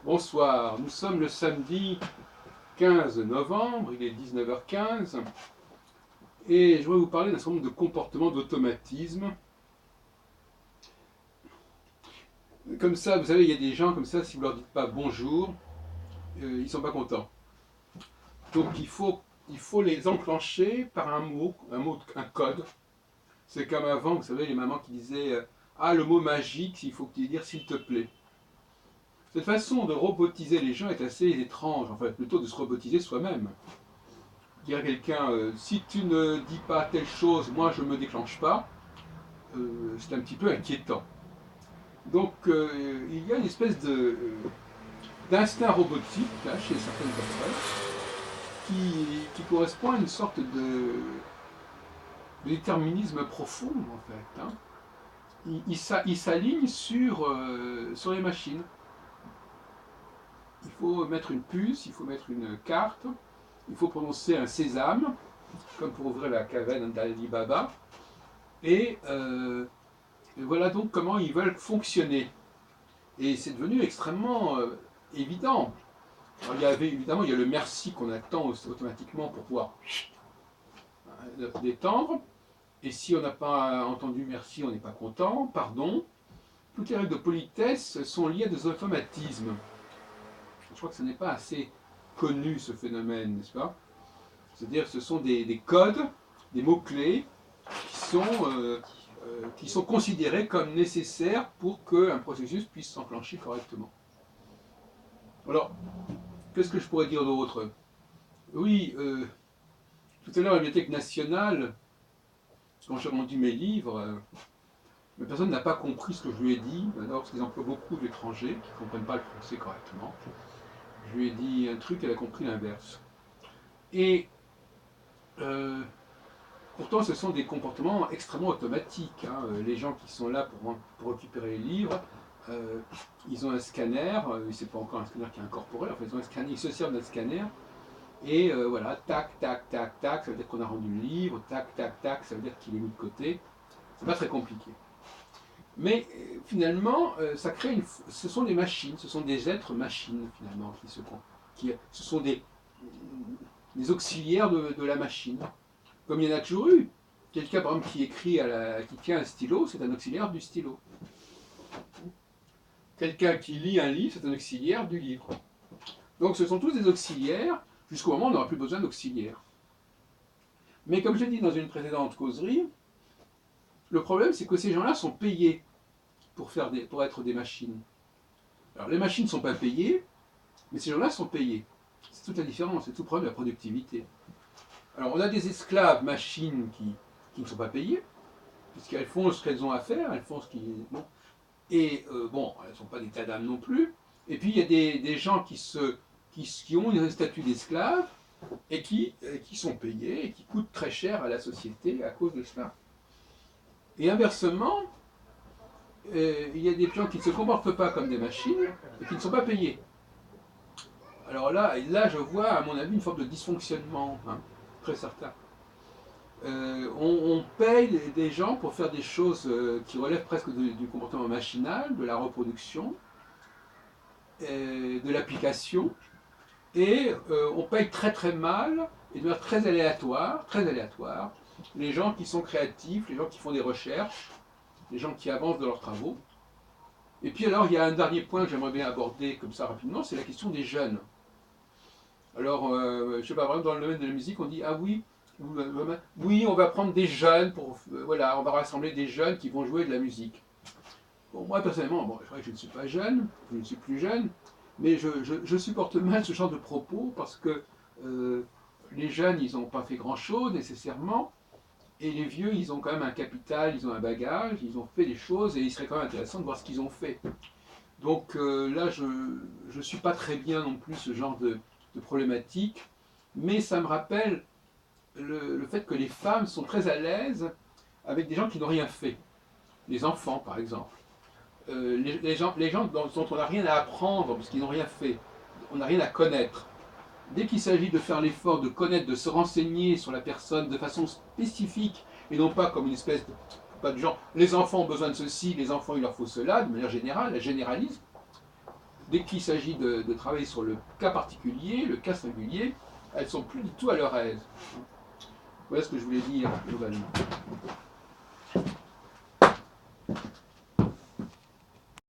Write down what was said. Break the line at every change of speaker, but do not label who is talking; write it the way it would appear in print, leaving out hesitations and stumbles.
Bonsoir, nous sommes le samedi 15 novembre, il est 19h15 et je voudrais vous parler d'un certain nombre de comportements d'automatisme. Comme ça, vous savez, il y a des gens comme ça, si vous leur dites pas bonjour, ils sont pas contents. Donc il faut les enclencher par un mot, un code. C'est comme avant, vous savez, les mamans qui disaient ah, le mot magique, il faut que tu dises s'il te plaît. Cette façon de robotiser les gens est assez étrange, en fait, plutôt de se robotiser soi-même. Dire à quelqu'un si tu ne dis pas telle chose, moi je ne me déclenche pas, c'est un petit peu inquiétant. Donc il y a une espèce d'instinct robotique là, chez certaines personnes qui correspond à une sorte de déterminisme profond en fait. Hein. Il s'aligne sur les machines. Il faut mettre une puce, il faut mettre une carte, il faut prononcer un sésame, comme pour ouvrir la caverne d'Ali Baba. Et voilà donc comment ils veulent fonctionner. Et c'est devenu extrêmement évident. Alors, évidemment, il y a le merci qu'on attend automatiquement pour pouvoir détendre. Et si on n'a pas entendu merci, on n'est pas content, pardon. Toutes les règles de politesse sont liées à des automatismes. Je crois que ce n'est pas assez connu ce phénomène, n'est-ce pas? C'est-à-dire que ce sont des codes, des mots-clés qui sont considérés comme nécessaires pour qu'un processus puisse s'enclencher correctement. Alors, qu'est-ce que je pourrais dire d'autre? Oui, tout à l'heure, à la Bibliothèque nationale, quand j'ai rendu mes livres, la personne n'a pas compris ce que je lui ai dit, d'abord parce qu'ils emploient beaucoup d'étrangers qui ne comprennent pas le français correctement. Je lui ai dit un truc, elle a compris l'inverse. Et pourtant, ce sont des comportements extrêmement automatiques. Hein. Les gens qui sont là pour récupérer les livres, ils ont un scanner, c'est pas encore un scanner qui est incorporé, en fait, ils ont un scanner, ils se servent d'un scanner, et voilà, tac, tac, tac, tac, ça veut dire qu'on a rendu le livre, tac, tac, tac, ça veut dire qu'il est mis de côté. C'est pas très compliqué. Mais finalement, ce sont des machines, ce sont des êtres machines finalement ce sont des auxiliaires de la machine. Comme il y en a toujours eu. Quelqu'un par exemple qui écrit, qui tient un stylo, c'est un auxiliaire du stylo. Quelqu'un qui lit un livre, c'est un auxiliaire du livre. Donc ce sont tous des auxiliaires, jusqu'au moment où on n'aura plus besoin d'auxiliaires. Mais comme je l'ai dit dans une précédente causerie, le problème c'est que ces gens-là sont payés pour être des machines. Alors les machines ne sont pas payées, mais ces gens-là sont payés. C'est toute la différence, c'est tout le problème de la productivité. Alors on a des esclaves machines qui ne sont pas payées, puisqu'elles font ce qu'elles ont à faire, elles font ce qui... Bon. Et bon, elles ne sont pas des tas d'âmes non plus. Et puis il y a des gens qui ont un statut d'esclave et qui sont payés et qui coûtent très cher à la société à cause de cela. Et inversement, il y a des gens qui ne se comportent pas comme des machines et qui ne sont pas payés. Alors là, je vois à mon avis une forme de dysfonctionnement, hein, très certain. On paye des gens pour faire des choses qui relèvent presque du comportement machinal, de la reproduction, de l'application, et on paye très très mal, et de manière très aléatoire, les gens qui sont créatifs, les gens qui font des recherches, les gens qui avancent dans leurs travaux. Et puis alors, il y a un dernier point que j'aimerais bien aborder comme ça rapidement, c'est la question des jeunes. Alors, je ne sais pas, par exemple, dans le domaine de la musique, on dit, ah oui, on va prendre des jeunes, voilà, on va rassembler des jeunes qui vont jouer de la musique. Bon, moi, personnellement, bon, c'est vrai que je ne suis pas jeune, je ne suis plus jeune, mais je supporte mal ce genre de propos parce que les jeunes, ils n'ont pas fait grand-chose nécessairement, et les vieux, ils ont quand même un capital, ils ont un bagage, ils ont fait des choses, et il serait quand même intéressant de voir ce qu'ils ont fait. Donc là, je ne suis pas très bien non plus ce genre de problématique, mais ça me rappelle le fait que les femmes sont très à l'aise avec des gens qui n'ont rien fait. Les enfants, par exemple. Les gens dont on n'a rien à apprendre parce qu'ils n'ont rien fait. On n'a rien à connaître. Dès qu'il s'agit de faire l'effort de connaître, de se renseigner sur la personne de façon spécifique, et non pas comme une espèce de... Pas de genre, les enfants ont besoin de ceci, les enfants il leur faut cela, de manière générale, la généralisme. dès qu'il s'agit de travailler sur le cas particulier, le cas singulier, elles sont plus du tout à leur aise. Voilà ce que je voulais dire globalement.